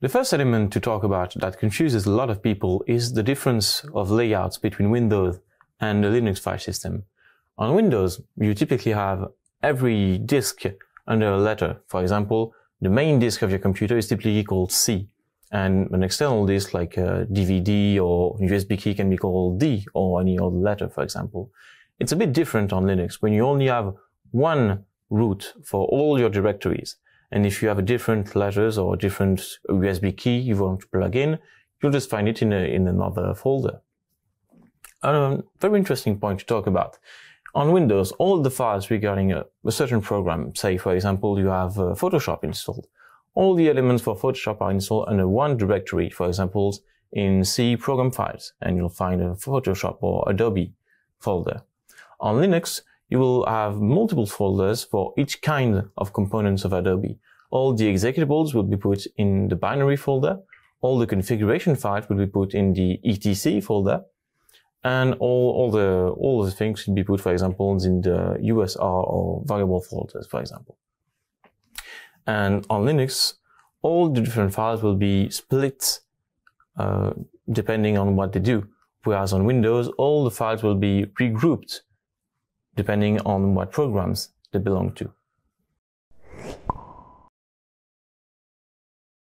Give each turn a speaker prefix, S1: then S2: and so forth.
S1: The first element to talk about that confuses a lot of people is the difference of layouts between Windows and the Linux file system. On Windows, you typically have every disk under a letter. For example, the main disk of your computer is typically called C, and an external disk like a DVD or USB key can be called D or any other letter, for example. It's a bit different on Linux when you only have one root for all your directories. And if you have a different letters or a different USB key you want to plug in, you'll just find it in another folder. A very interesting point to talk about. On Windows, all the files regarding a certain program, say for example you have Photoshop installed, all the elements for Photoshop are installed under one directory, for example in C program files, and you'll find a Photoshop or Adobe folder. On Linux, you will have multiple folders for each kind of components of Adobe. All the executables will be put in the binary folder, all the configuration files will be put in the etc folder, and all the things should be put, for example, in the USR or variable folders, for example. And on Linux, all the different files will be split depending on what they do, whereas on Windows, all the files will be regrouped depending on what programs they belong to.